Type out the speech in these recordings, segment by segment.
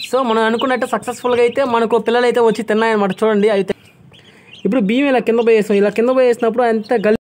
So మనం అనుకున్నట్టు సక్సెస్ఫుల్గా అయితే మనకు పిల్లలు అయితే వచ్చి తిన్నాయన్నమాట. చూడండి అయితే ఇప్పుడు బియ్యం ఇలా కింద పోయేసాం. ఇలా కింద పోయేసినప్పుడు అంత గల్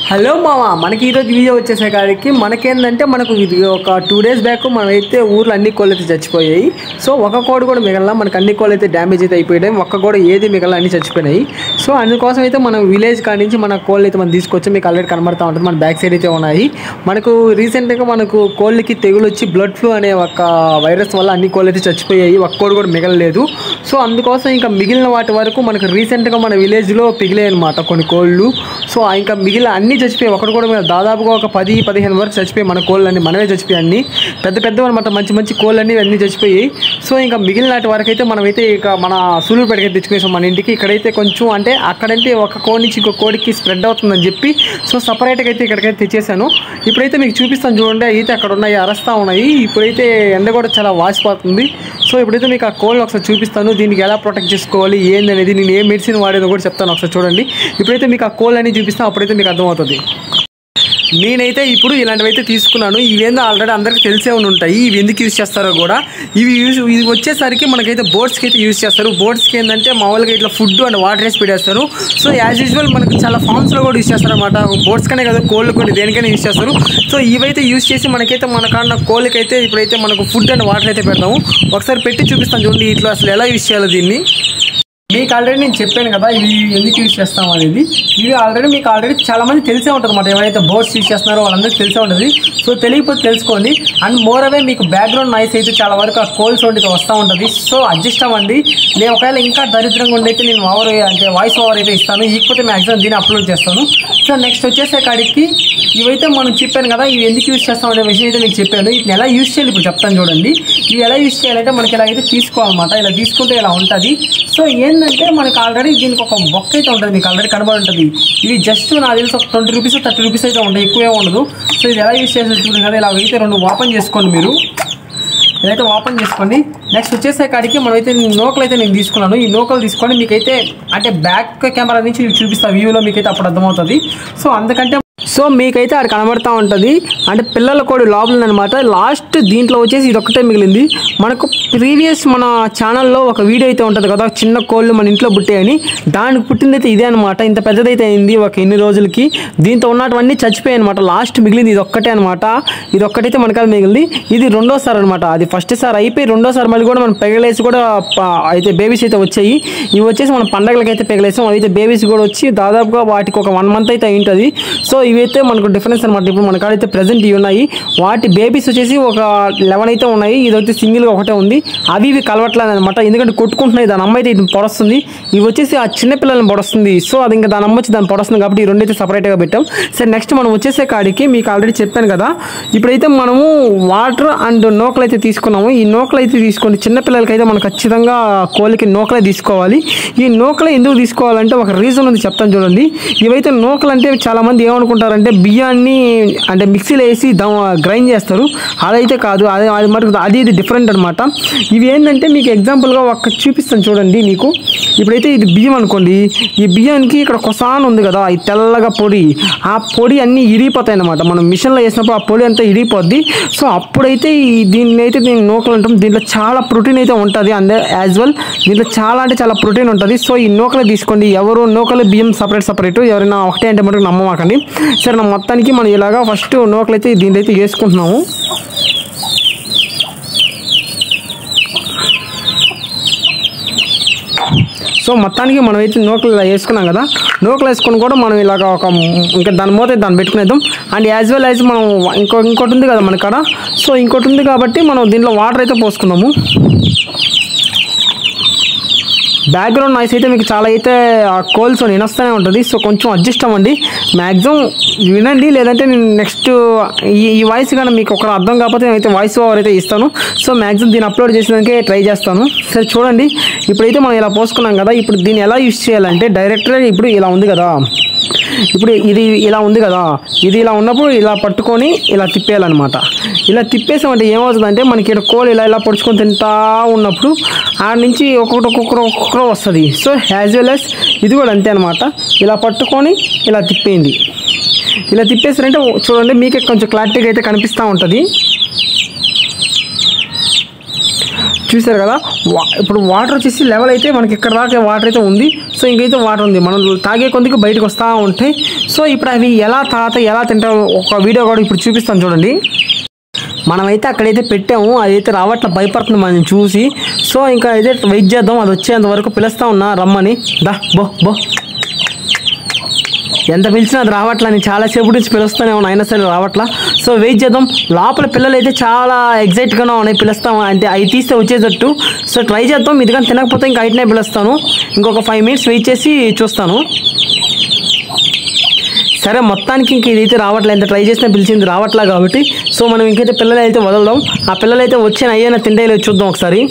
హలో మామ, మనకి ఈరోజు వీడియో వచ్చేసేకాడికి మనకేంటంటే మనకు ఇది ఒక 2 days బ్యాక్ మనమైతే ఊర్లో అన్ని కోళ్ళు అయితే చచ్చిపోయాయి. సో ఒక కోడి కూడా మిగల, మనకు అన్ని కోళ్ళు అయితే డ్యామేజ్ అయితే అయిపోయాయి. ఒక్క కూడా ఏది మిగల, అన్ని చచ్చిపోయినాయి. సో అందుకోసం అయితే మనం విలేజ్ కాడి నుంచి మన కోళ్ళు అయితే మనం తీసుకొచ్చి మీకు ఆల్రెడీ కనబడతా ఉంటుంది. మన బ్యాక్ సైడ్ అయితే ఉన్నాయి. మనకు రీసెంట్గా మనకు కోళ్ళకి తెగులు వచ్చి బ్లడ్ ఫ్లూ అనే ఒక వైరస్ వల్ల అన్ని కోళ్ళు అయితే చచ్చిపోయాయి. ఒక్క కోడి కూడా మిగలలేదు. సో అందుకోసం ఇంకా మిగిలిన వాటి వరకు మనకు రీసెంట్గా మన విలేజ్లో పిగిలాయి అనమాట కొన్ని కోళ్ళు. సో ఇంకా మిగిలిన అన్ని చచ్చిపోయి ఒకటి కూడా దాదాపుగా ఒక 10-15 వరకు చచ్చిపోయి మన కోళ్ళన్నీ మనమే చచ్చిపోయి అన్ని పెద్ద అనమాట. మంచి కోళ్ళన్నీ అన్నీ చచ్చిపోయి. సో ఇంకా మిగిలిన నాటి వరకు అయితే మనమైతే ఇక మన సూళ్ళూరుపేటకి తెచ్చుకునేసాం మన ఇంటికి. ఇక్కడైతే కొంచెం అంటే అక్కడంటే ఒక కోడి నుంచి ఇంకో కోడికి స్ప్రెడ్ అవుతుందని చెప్పి సో సపరేట్గా అయితే ఇక్కడికైతే తెచ్చేసాను. ఇప్పుడైతే మీకు చూపిస్తాను చూడండి. అయితే అక్కడ ఉన్నాయి, అరస్తా ఉన్నాయి. ఇప్పుడైతే ఎండ కూడా చాలా వాసిపోతుంది. సో ఇప్పుడైతే మీకు ఆ కోళ్ళు ఒకసారి చూపిస్తాను. దీనికి ఎలా ప్రొటెక్ట్ చేసుకోవాలి ఏంది అనేది, నేను ఏ మెడిసిన్ వాడేదో కూడా చెప్తాను. ఒకసారి చూడండి. ఇప్పుడైతే మీకు ఆ కోళ్ళు అన్ని చూపిస్తాను. అప్పుడైతే మీకు అర్థమవుతుంది. నేనైతే ఇప్పుడు ఇలాంటివి అయితే తీసుకున్నాను. ఇవేందో ఆల్రెడీ అందరికీ తెలిసే ఉంటాయి. ఇవి ఎందుకు యూజ్ చేస్తారో కూడా. ఇవి వచ్చేసరికి మనకైతే బోట్స్కి అయితే యూజ్ చేస్తారు. బోట్స్కి ఏంటంటే మామూలుగా ఇట్లా ఫుడ్ అండ్ వాటర్ వేసి పెట్టేస్తారు. సో యాజ్ యూజువల్ మనకు చాలా ఫార్మ్స్లో కూడా యూజ్ చేస్తారు అనమాట. బోట్స్ కనే కదా, కోళ్ళు కొన్ని దేనికైనా యూజ్ చేస్తారు. సో ఇవైతే యూజ్ చేసి మనకైతే మన కాడ కోళ్ళకైతే ఇప్పుడైతే మనకు ఫుడ్ అండ్ వాటర్ అయితే పెడతాము. ఒకసారి పెట్టి చూపిస్తాను చూడండి. ఇట్లా అసలు ఎలా యూజ్ చేయాలో దీన్ని. మీకు ఆల్రెడీ నేను చెప్పాను కదా ఇవి ఎందుకు యూజ్ చేస్తాం అనేది. ఇవి ఆల్రెడీ మీకు చాలా మంది తెలిసే ఉంటుంది అన్నమాట. ఎవరైతే బోట్స్ యూజ్ చేస్తున్నారో వాళ్ళందరికీ తెలిసే ఉంటుంది. సో తెలియకపోతే తెలుసుకోండి. అండ్ మోర్ అవే మీకు బ్యాక్గ్రౌండ్ నాయిస్ అయితే చాలా వరకు ఆ కోల్ సౌండ్ అయితే వస్తూ ఉంటుంది. సో అడ్జస్ట్ అవ్వండి. నేను ఒకవేళ ఇంకా దరిద్రంగా ఉండైతే నేను వాయిస్ ఓవర్ అయితే ఇస్తాను. ఇకపోతే మ్యాక్సిమం దీన్ని అప్లోడ్ చేస్తాను. సో నెక్స్ట్ వచ్చేసే కాడికి ఇవైతే మనం చెప్పాను కదా ఇవి ఎందుకు యూజ్ చేస్తాం అనే విషయం అయితే మీకు చెప్పాను. వీటిని ఎలా యూజ్ చేయాలి ఇప్పుడు చెప్తాను చూడండి. ఇవి ఎలా యూజ్ చేయాలంటే మనకి ఇలా అయితే తీసుకోవాలన్నమాట. ఇలా తీసుకుంటే ఇలా ఉంటుంది. సో ఏంటంటే మనకు ఆల్రెడీ దీనికి ఒక బొక్క అయితే ఉంటుంది. మీకు ఆల్రెడీ కనబడి ఉంటుంది. ఇవి జస్ట్ నాకు తెలిసి ఒక 20 రూపీస్ 30 రూపీస్ అయితే ఉంటాయి, ఎక్కువే ఉండదు. సో ఇది ఎలా యూజ్ చేసేది కదా. ఇలా అయితే 2 ఓపెన్ చేసుకోండి మీరు. ఇదైతే ఓపెన్ చేసుకోండి. నెక్స్ట్ వచ్చేసే కాడికి మనమైతే నోకలు అయితే నేను తీసుకున్నాను. ఈ నోకలు తీసుకొని మీకైతే అంటే బ్యాక్ కెమెరా నుంచి చూపిస్తా వ్యూలో మీకైతే అప్పుడు అర్థమవుతుంది. సో అందుకంటే మీకైతే అది కనబడతా ఉంటుంది. అంటే పిల్లల కోడి లోపల అనమాట. లాస్ట్ దీంట్లో వచ్చేసి ఇది ఒక్కటే మిగిలింది. మనకు ప్రీవియస్ మన ఛానల్లో ఒక వీడియో అయితే ఉంటుంది కదా, చిన్న కోళ్ళు మన ఇంట్లో పుట్టాయని. దానికి పుట్టిందైతే ఇదే అనమాట. ఇంత పెద్దదైతే అయింది ఒక ఇన్ని రోజులకి. దీంతో ఉన్నటువన్నీ చచ్చిపోయాయి అనమాట. లాస్ట్ మిగిలింది ఇది ఒక్కటే అనమాట. ఇది ఒక్కటైతే మనకాల మిగిలింది. ఇది రెండోసారి అనమాట. అది ఫస్ట్ సారి అయిపోయి రెండోసారి మళ్ళీ కూడా మనం పెగలేసి కూడా అయితే బేబీస్ అయితే వచ్చాయి. ఇవి వచ్చేసి మనం పండగలకి అయితే పెగలేసాం. అయితే బేబీస్ కూడా వచ్చి దాదాపుగా వాటికి ఒక 1 month అయితే అయింటుంది. సో ఇవైతే మనకు డిఫరెన్స్ అనమాట. ఇప్పుడు మన కాడైతే ప్రెజెంట్ ఇవి ఉన్నాయి. వాటి బేబీస్ వచ్చేసి ఒక 11 అయితే ఉన్నాయి. ఇది వచ్చి సింగిల్గా ఒకటే ఉంది. అవి కలవట్లేదు అనమాట. ఎందుకంటే కొట్టుకుంటున్నాయి. దాని అమ్మ అయితే ఇది పొడస్తుంది. ఇవి వచ్చేసి ఆ చిన్న పిల్లల్ని పొడస్తుంది. సో అది ఇంకా దాని అమ్మ వచ్చి దాన్ని పొడస్తుంది కాబట్టి ఈ 2 అయితే సపరేట్గా పెట్టాం. సరే నెక్స్ట్ మనం వచ్చేసే కాడికి మీకు ఆల్రెడీ చెప్పాను కదా. ఇప్పుడైతే మనము వాటర్ అండ్ నోకలు అయితే తీసుకున్నాము. ఈ నోకలు అయితే తీసుకోండి. చిన్నపిల్లలకి అయితే మనం ఖచ్చితంగా కోళ్ళకి నోకలే తీసుకోవాలి. ఈ నోకలే ఎందుకు తీసుకోవాలంటే ఒక రీజన్ ఉంది, చెప్తాను చూడండి. ఇవైతే నోకలు అంటే చాలామంది ఏమనుకుంటారంటే బియ్యాన్ని అంటే మిక్సీలో వేసి గ్రైండ్ చేస్తారు. అదైతే కాదు. అది మరి ఇది డిఫరెంట్ అనమాట. ఇవి ఏంటంటే మీకు ఎగ్జాంపుల్గా ఒక చూపిస్తాను చూడండి మీకు. ఇప్పుడైతే ఇది బియ్యం అనుకోండి. ఈ బియ్యానికి ఇక్కడ కొసాన్ ఉంది కదా, ఈ తెల్లగా పొడి. ఆ పొడి అన్నీ ఇరిగిపోతాయి అనమాట. మనం మిషన్లో వేసినప్పుడు ఆ పొడి అంతా ఇరిగిపోద్ది. సో అప్పుడైతే దీన్ని అయితే నేను నోకలు అంటాం. దీంట్లో చాలా ప్రోటీన్ అయితే ఉంటుంది. అండ్ యాజ్ వెల్ దీంట్లో చాలా అంటే చాలా ప్రోటీన్ ఉంటుంది. సో ఈ నోకలు తీసుకోండి. ఎవరు నోకలు బియ్యం సపరేట్ ఎవరైనా ఒకటే అంటే మనకు నమ్మమాకండి. సరే మొత్తానికి మనం ఇలాగా ఫస్ట్ నోకలు అయితే దీంట్లో అయితే వేసుకుంటున్నాము. సో మొత్తానికి మనం అయితే నోకలు ఇలా వేసుకున్నాం కదా. నోకలు వేసుకొని కూడా మనం ఇలాగ ఇంకా దాని మూత దాన్ని పెట్టుకునేద్దాం. అండ్ యాజ్ వెల్ యాజ్ మనం ఇంకోటి ఉంది కదా మన కాడ. సో ఇంకోటి ఉంది కాబట్టి మనం దీంట్లో వాటర్ అయితే పోసుకుందాము. బ్యాక్గ్రౌండ్ నాయిస్ అయితే మీకు చాలా అయితే కోల్స్ వినొస్తూనే ఉంటుంది. సో కొంచెం అడ్జస్ట్ అవ్వండి. మ్యాక్సిమం వినండి. లేదంటే నేను నెక్స్ట్ ఈ వాయిస్ కానీ మీకు ఒక అర్థం కాకపోతే నేనైతే వాయిస్ ఓవర్ అయితే ఇస్తాను. సో మ్యాక్సిమం దీన్ని అప్లోడ్ చేసేదానికే ట్రై చేస్తాను. సరే చూడండి. ఇప్పుడైతే మనం ఇలా పోసుకున్నాం కదా. ఇప్పుడు దీన్ని ఎలా యూజ్ చేయాలంటే డైరెక్ట్గా ఇప్పుడు ఇలా ఉంది కదా. ఇప్పుడు ఇది ఇలా ఉంది కదా, ఇది ఇలా ఉన్నప్పుడు ఇలా పట్టుకొని ఇలా తిప్పేయాలన్నమాట. ఇలా తిప్పేసామంటే ఏమవుతుందంటే మనకి ఇక్కడ కోళ్ళు ఇలా ఇలా పొడుచుకొని తింటా ఉన్నప్పుడు ఆడ నుంచి ఒక్కొక్కరు వస్తుంది. సో యాజ్ వెల్ యాజ్ ఇది కూడా అంతే అనమాట. ఇలా పట్టుకొని ఇలా తిప్పేయండి. ఇలా తిప్పేసారంటే చూడండి మీకే కొంచెం క్లారిటీగా అయితే కనిపిస్తూ ఉంటుంది. చూసారు కదా, ఇప్పుడు వాటర్ వచ్చేసి లెవెల్ అయితే మనకి ఇక్కడ దాకా వాటర్ అయితే ఉంది. సో ఇంకైతే వాటర్ ఉంది, మనం తాగే కొద్దికి బయటకు వస్తూ ఉంటాయి. సో ఇప్పుడు అవి ఎలా ఎలా తింటాం ఒక వీడియో కూడా ఇప్పుడు చూపిస్తాను చూడండి. మనమైతే అక్కడైతే పెట్టాము, అదైతే రావట్ల భయపడుతుంది మనం చూసి. సో ఇంకా అయితే వెయిట్ చేద్దాం, అది వచ్చేంత వరకు పిలుస్తూ ఉన్నా రమ్మని. దా బో ఎంత పిలిచినా అది రావట్లా, నేను చాలాసేపు నుంచి పిలుస్తూనే ఉన్నా అయినా సరే రావట్లా. సో వెయిట్ చేద్దాం. లోపల పిల్లలు అయితే చాలా ఎగ్జైట్గానే ఉన్నాయి, పిలుస్తాం అంటే అవి తీస్తే వచ్చేటట్టు. సో ట్రై చేద్దాం, ఇది కానీ తినకపోతే ఇంకా అయిటనే పిలుస్తాను. ఇంకొక 5 minutes వెయిట్ చేసి చూస్తాను. సరే మొత్తానికి ఇంక ఇదైతే రావట్లేదు, ఎంత ట్రై చేసినా పిలిచింది రావట్లా కాబట్టి సో మనం ఇంకైతే పిల్లలు అయితే వదలదాం. ఆ పిల్లలు అయితే వచ్చిన అయ్యేనా తింటే చూద్దాం ఒకసారి.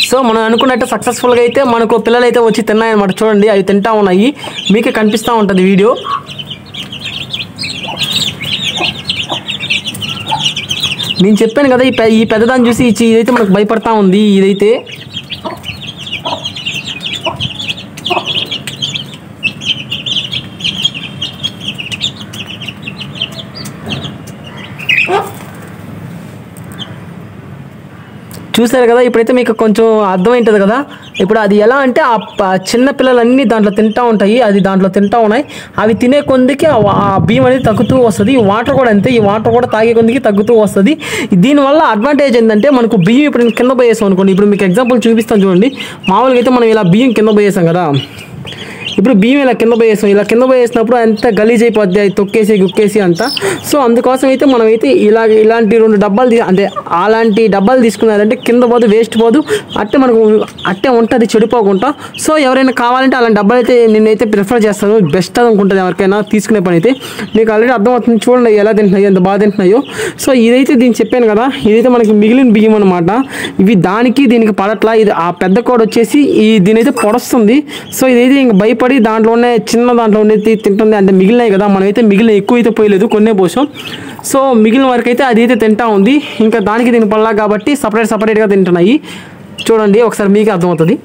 సో మనం అనుకున్నట్టు సక్సెస్ఫుల్గా అయితే మనకు పిల్లలు అయితే వచ్చి తిన్నాయన్నమాట. చూడండి అవి తింటా ఉన్నాయి, మీకే కనిపిస్తూ ఉంటుంది వీడియో. నేను చెప్పాను కదా ఈ పెద్దదాన్ని చూసి ఇదైతే మనకు భయపడతా ఉంది. ఇదైతే చూసారు కదా, ఇప్పుడైతే మీకు కొంచెం అర్థమైంటుంది కదా. ఇప్పుడు అది ఎలా అంటే ఆ చిన్న పిల్లలన్నీ దాంట్లో తింటూ ఉంటాయి, అది దాంట్లో తింటూ ఉన్నాయి. అవి తినే కొందికి ఆ బియ్యం అనేది తగ్గుతూ వస్తుంది. ఈ వాటర్ కూడా అంతే, ఈ వాటర్ కూడా తాగే కొందికి తగ్గుతూ వస్తుంది. దీనివల్ల అడ్వాంటేజ్ ఏంటంటే మనకు బియ్యం ఇప్పుడు కింద పోయేసాం అనుకోండి. ఇప్పుడు మీకు ఎగ్జాంపుల్ చూపిస్తాను చూడండి. మామూలుగా అయితే మనం ఇలా బియ్యం కింద పోయేసాం కదా, ఇప్పుడు బియ్యం ఇలా కింద పోయేస్తాం. ఇలా కింద పోయేసినప్పుడు అంత గలీజ్ అయిపోద్ది, అది తొక్కేసి గుక్కేసి అంతా. సో అందుకోసం అయితే మనమైతే ఇలాంటి 2 డబ్బాలు అంటే అలాంటి డబ్బాలు తీసుకున్నారంటే కింద పోదు, వేస్ట్ పోదు, మనకు అట్టే ఉంటుంది చెడిపోకుండా. సో ఎవరైనా కావాలంటే అలాంటి డబ్బాలు అయితే నేనైతే ప్రిఫర్ చేస్తాను, బెస్ట్ అనుకుంటుంది ఎవరికైనా తీసుకునే పని అయితే. మీకు ఆల్రెడీ అర్థమవుతుంది చూడండి ఎలా తింటున్నాయో, ఎంత బాగా తింటున్నాయో. సో ఇదైతే దీన్ని చెప్పాను కదా, ఇదైతే మనకి మిగిలిన బియ్యం అనమాట. ఇవి దీనికి పడట్లా. ఇది ఆ పెద్ద కోడ వచ్చేసి దీనైతే పొడుస్తుంది. సో ఇదైతే ఇంక భయపడి దాంట్లోనే చిన్న దాంట్లోనే తింటుంది. అంటే మిగిలినాయి కదా, మనమైతే మిగిలిన ఎక్కువ అయితే పోయలేదు, కొన్నే పోసాం. సో మిగిలిన వరకు అయితే అది అయితే తింటా ఉంది. ఇంకా దీనికి పడలా కాబట్టి సపరేట్గా తింటున్నాయి. చూడండి ఒకసారి మీకే అర్థమవుతుంది.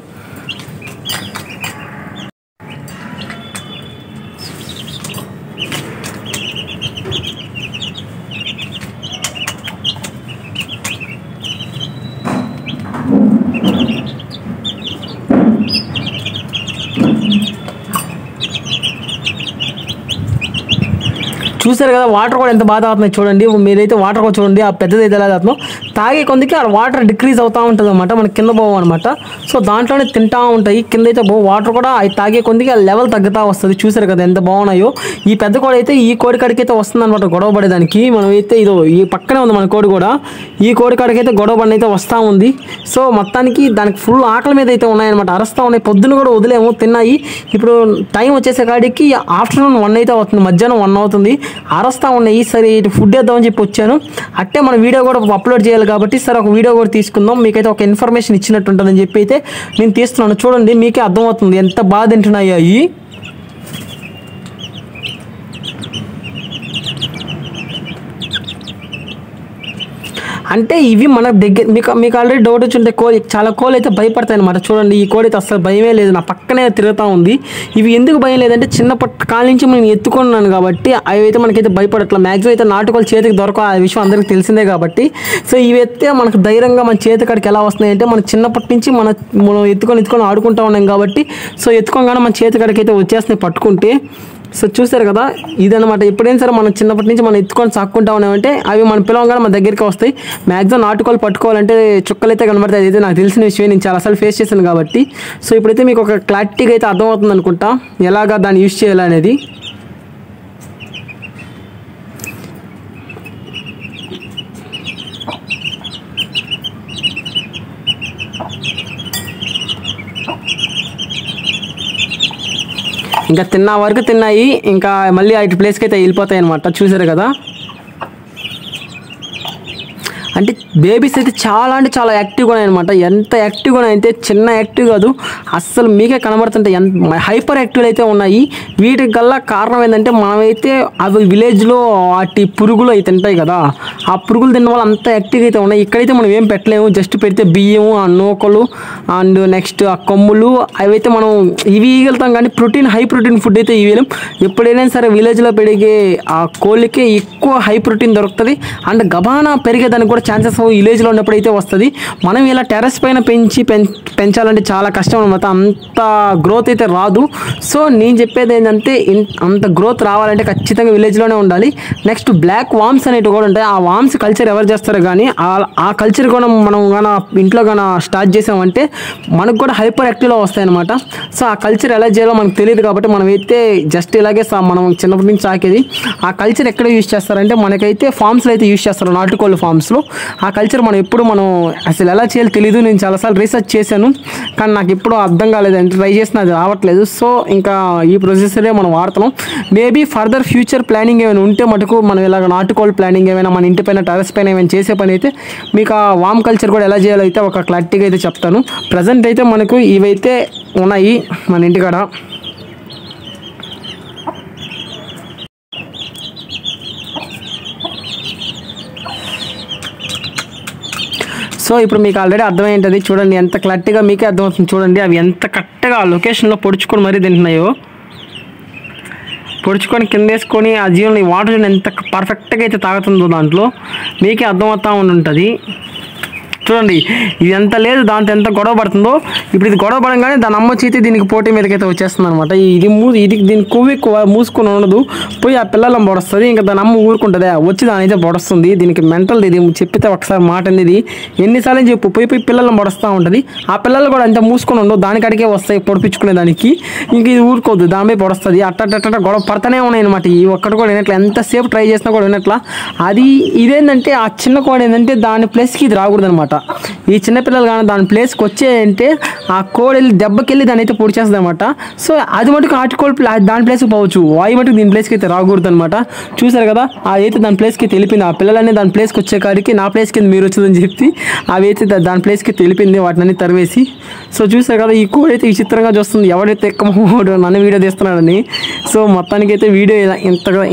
చూసారు కదా వాటర్ కూడా ఎంత బాగా తాగుతున్నాయి చూడండి. మీరైతే వాటర్ కూడా చూడండి, ఆ పెద్దది అయితే ఎలా తాగుతున్నాం. తాగే కొందికి ఆ వాటర్ డిక్రీజ్ అవుతూ ఉంటుంది అనమాట, మనకి కింద పోవు అనమాట. సో దాంట్లోనే తింటా ఉంటాయి, కింద అయితే వాటర్ కూడా అవి తాగే కొందికి ఆ లెవెల్ తగ్గుతూ వస్తుంది. చూసారు కదా ఎంత బాగున్నాయో. ఈ పెద్ద కోడి అయితే ఈ కోడి కాడికి అయితే వస్తుంది అనమాట గొడవ పడేదానికి. మనం అయితే ఈ పక్కనే ఉంది మన కోడి కూడా, ఈ కోడి కాడికి అయితే గొడవ పడిన అయితే వస్తూ ఉంది. సో మొత్తానికి దానికి ఫుల్ ఆకలి మీద అయితే ఉన్నాయన్నమాట, అరుస్తూ ఉన్నాయి. పొద్దున్న కూడా వదిలేము, తిన్నాయి. ఇప్పుడు టైం వచ్చేసే కాడికి ఆఫ్టర్నూన్ 1 అయితే అవుతుంది, మధ్యాహ్నం 1 అవుతుంది. అరస్తా ఉన్నాయి. సరే ఇటు ఫుడ్ వేద్దామని చెప్పి వచ్చాను. అట్టే మన వీడియో కూడా అప్లోడ్ చేయాలి కాబట్టి సరే ఒక వీడియో కూడా తీసుకుందాం, మీకైతే ఒక ఇన్ఫర్మేషన్ ఇచ్చినట్టు ఉంటుందని చెప్పి అయితే నేను తీస్తున్నాను. చూడండి మీకే అర్థమవుతుంది ఎంత బాగా తింటున్నాయి అవి. అంటే ఇవి మన దగ్గర మీకు ఆల్రెడీ డౌట్ వచ్చి ఉంటే చాలా కోళ్ళు అయితే భయపడతాయి అనమాట. చూడండి ఈ కోడి అయితే అసలు భయమే లేదు, నా పక్కనే తిరుగుతూ ఉంది. ఇవి ఎందుకు భయం లేదంటే చిన్నప్పటి కాల నుంచి నేను ఎత్తుకున్నాను కాబట్టి అవి అయితే మనకైతే భయపడట్లా. మ్యాక్సిమం అయితే నాటుకోళ్ళు చేతికి దొరక, ఆ విషయం అందరికీ తెలిసిందే కాబట్టి. సో ఇవి అయితే మనకు ధైర్యంగా మన చేతి కాడికి ఎలా వస్తున్నాయి అంటే మన చిన్నప్పటి నుంచి మనం ఎత్తుకొని ఆడుకుంటూ ఉన్నాం కాబట్టి సో ఎత్తుకోగానే మన చేతి కాడికి అయితే వచ్చేస్తున్నాయి పట్టుకుంటే. సో చూసారు కదా ఇదనమాట. ఎప్పుడైనా సరే మనం చిన్నప్పటి నుంచి మనం ఎత్తుకొని సాక్కుంటా ఉన్నామంటే అవి మన పిలవగానే మన దగ్గరికి వస్తాయి. మ్యాక్సిమం నాటుకోళ్ళు పట్టుకోవాలంటే చుక్కలు అయితే కనబడతాయి, అదైతే నాకు తెలిసిన విషయం, నేను చాలాసార్లు ఫేస్ చేశాను కాబట్టి. సో ఇప్పుడైతే మీకు ఒక క్లారిటీగా అయితే అర్థమవుతుంది అనుకుంటా ఎలాగా దాన్ని యూజ్ చేయాలనేది. ఇంకా తిన్న వరకు తిన్నాయి, ఇంకా మళ్ళీ అటు ప్లేస్కి అయితే వెళ్ళిపోతాయి అనమాట. చూసారు కదా, అంటే బేబీస్ అయితే చాలా అంటే చాలా యాక్టివ్గా ఉన్నాయి అనమాట. ఎంత యాక్టివ్గా అయితే చిన్న యాక్టివ్ కాదు, అస్సలు మీకే కనబడుతుంటే ఎంత హైపర్ యాక్టివ్లు అయితే ఉన్నాయి. వీటికల్లా కారణం ఏంటంటే మనమైతే అవి విలేజ్లో వాటి పురుగులు అయితే తింటాయి కదా, ఆ పురుగులు తిన్న వాళ్ళు అంత యాక్టివ్గా అయితే ఉన్నాయి. ఇక్కడైతే మనం ఏం పెట్టలేము, జస్ట్ పెడితే బియ్యము, ఆ నూకలు అండ్ నెక్స్ట్ ఆ కొమ్ములు అవైతే మనం ఇవి ఇవ్వగలుగుతాం. కానీ ప్రోటీన్ హై ప్రోటీన్ ఫుడ్ అయితే ఇవ్వలేం. ఎప్పుడైనా సరే విలేజ్లో పెరిగే ఆ కోళ్ళకి ఎక్కువ హై ప్రోటీన్ దొరుకుతుంది అండ్ గబానా పెరిగేదానికి కూడా ఛాన్సెస్ విలేజ్లో ఉన్నప్పుడు అయితే వస్తుంది. మనం ఇలా టెర్రస్ పైన పెంచాలంటే చాలా కష్టం అనమాట, అంత గ్రోత్ అయితే రాదు. సో నేను చెప్పేది ఏంటంటే అంత గ్రోత్ రావాలంటే ఖచ్చితంగా విలేజ్లోనే ఉండాలి. నెక్స్ట్ బ్లాక్ వామ్స్ అనేవి కూడా ఉంటాయి. ఆ వామ్స్ కల్చర్ ఎవరు చేస్తారు కానీ ఆ కల్చర్ కూడా మనం కానీ ఇంట్లో కానీ స్టార్ట్ చేసామంటే మనకు కూడా హైపర్ యాక్టివ్లో వస్తాయన్నమాట. సో ఆ కల్చర్ ఎలా చేయాలో మనకు తెలియదు కాబట్టి మనమైతే జస్ట్ ఇలాగే మనం చిన్నప్పటి నుంచి సాకేది. ఆ కల్చర్ ఎక్కడ యూజ్ చేస్తారంటే మనకైతే ఫామ్స్లో అయితే యూజ్ చేస్తారు, నాటుకోళ్ళ ఫామ్స్లో. ఆ కల్చర్ మనం అసలు ఎలా చేయాలో తెలియదు. నేను చాలాసార్లు రీసెర్చ్ చేశాను కానీ నాకు ఎప్పుడూ అర్థం కాలేదు, అంటే ట్రై చేసిన అది రావట్లేదు. సో ఇంకా ఈ ప్రొసెసరే మనం వాడుతున్నాం. మేబీ ఫర్దర్ ఫ్యూచర్ ప్లానింగ్ ఏమైనా ఉంటే మటుకు మనం ఇలాగ నాటుకోళ్ళ ప్లానింగ్ ఏమైనా మన ఇంటి పైన టెర్రస్ పైన ఏమైనా చేసే పని అయితే మీకు ఆ వామ్ కల్చర్ కూడా ఎలా చేయాలో అయితే ఒక క్లారిటీగా అయితే చెప్తాను. ప్రజెంట్ అయితే మనకు ఇవైతే ఉన్నాయి మన ఇంటికాడ. సో ఇప్పుడు మీకు ఆల్రెడీ అర్థమైంటుంది చూడండి, ఎంత క్లారిటీగా మీకే అర్థమవుతుంది చూడండి. అవి ఎంత కరెక్ట్గా ఆ లొకేషన్లో పొడుచుకొని మరీ తింటున్నాయో, పొడుచుకొని కింద వేసుకొని ఆ జీవనం వాటర్ చూడండి ఎంత పర్ఫెక్ట్గా అయితే తాగుతుందో దాంట్లో మీకే అర్థమవుతూ ఉంటుంది. చూడండి ఇది ఎంత లేదు, దాంతో ఎంత గొడవ పడుతుందో. ఇప్పుడు ఇది గొడవ పడంగానే దాని అమ్మ చేతి దీనికి పోటీ మీదకైతే వచ్చేస్తుంది అనమాట. ఇది దీని కొవ్వు ఎక్కువ మూసుకొని ఉండదు, పోయి ఆ పిల్లలను పొడుస్తుంది. ఇంకా దాని అమ్మ ఊరుకుంటుంది, వచ్చి దాని అయితే పొడుస్తుంది. దీనికి మెంటల్, ఇది చెప్పితే ఒకసారి మాట అనేది ఎన్నిసార్లు చెప్పు, పోయి పిల్లలను పొడుస్తూ ఉంటుంది. ఆ పిల్లలు కూడా అంత మూసుకొని ఉండవు, దానికడికే వస్తాయి పొడిపించుకునే దానికి. ఇంక ఇది ఊరుకోవద్దు, దానిపై పొడుస్తుంది. అట్ట గొడవ పడుతూనే ఉన్నాయి అనమాట. ఈ ఒక్కటి కూడా వినట్లా, ఎంతసేపు ట్రై చేసినా కూడా వినట్లా. ఇదేంటంటే ఆ చిన్న కోడి ఏంటంటే దాని ప్లేస్కి ఇది రాకూడదు అనమాట. ఈ చిన్నపిల్లలు కానీ దాని ప్లేస్కి వచ్చాయంటే ఆ కోడి వెళ్ళి దెబ్బకెళ్ళి దాని అయితే పొడి చేస్తుంది అనమాట. సో అది మటుకు ఆటుకోడి దాని ప్లేస్కి పోవచ్చు, వాయు మటుకు దీని ప్లేస్కి అయితే రాకూడదు అనమాట. చూసారు కదా, అదైతే దాని ప్లేస్కి తెలిపింది. ఆ పిల్లలన్నీ దాని ప్లేస్కి వచ్చే కాడికి నా ప్లేస్కి మీరు వచ్చిందని చెప్పి అవి అయితే దాని ప్లేస్కి తెలిపింది, వాటిని తరివేసి. సో చూసారు కదా, ఈ కోడి అయితే విచిత్రంగా చూస్తుంది, ఎవడైతే ఎక్కమోడు నన్ను వీడియో తీస్తున్నాడని. సో మొత్తానికి అయితే వీడియో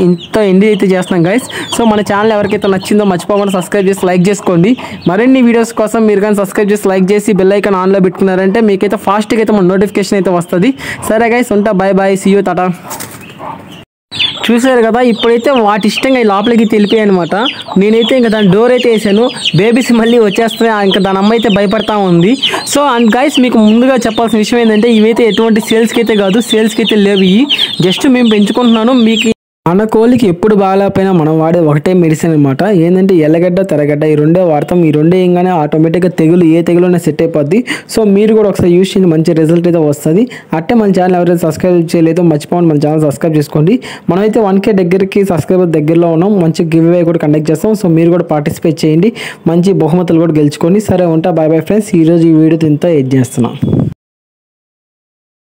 ఇంత ఎండి అయితే చేస్తున్నాం గైస్. సో మన ఛానల్ ఎవరికైతే నచ్చిందో మర్చిపోకుండా సబ్స్క్రైబ్ చేసి లైక్ చేసుకోండి. మరిన్ని వీడియోస్ కోసం మీరు కానీ సబ్స్క్రైబ్ చేసి లైక్ చేసి బెల్ ఐకాన్ ఆన్లో పెట్టుకున్నారంటే మీకైతే ఫాస్ట్గా అయితే మన నోటిఫికేషన్ అయితే వస్తుంది. సరే గైస్, ఉంటా, bye bye, see you, tata. చూసారు కదా, ఇప్పుడైతే వాటి ఇష్టంగా ఈ లోపలికి తెలిపాయి అనమాట. నేనైతే ఇంకా దాని డోర్ అయితే వేసాను, బేబీస్ మళ్ళీ వచ్చేస్తున్నాయి. ఇంకా దాని అమ్మ అయితే భయపడతా ఉంది. సో అండ్ గైస్, మీకు ముందుగా చెప్పాల్సిన విషయం ఏంటంటే ఇవైతే ఎటువంటి సేల్స్కి అయితే కాదు, సేల్స్కి అయితే లేవు. జస్ట్ మేము పెంచుకుంటున్నాను. మీకు మన కోళ్ళకి ఎప్పుడు బాగాలేకపోయినా మనం వాడే ఒకటే మెడిసిన్ అనమాట, ఏంటంటే ఎల్లగడ్డ తెరగడ్డ. ఈ రెండే వాడతాం. ఈ రెండే ఏంగానే ఆటోమేటిక్గా ఏ తెగులునే సెట్ అయిపోద్ది. సో మీరు కూడా ఒకసారి యూజ్ చేయండి, మంచి రిజల్ట్ అయితే వస్తుంది. అట్టే మన ఛానల్ ఎవరైతే సబ్స్క్రైబ్ చేయలేదో మర్చిపోండి, మన ఛానల్ సబ్స్క్రైబ్ చేసుకోండి. మనమైతే 1K దగ్గరికి సబ్స్క్రైబర్ దగ్గరలో ఉన్నాం. మంచి గివ్ అవే కూడా కండక్ట్ చేస్తాం. సో మీరు కూడా పార్టిసిపేట్ చేయండి, మంచి బహుమతులు కూడా గెలుచుకోండి. సరే, ఉంటా, బాయ్ బాయ్ ఫ్రెండ్స్. ఈరోజు ఈ వీడియో ఇంత ఎడ్ చేస్తున్నాం.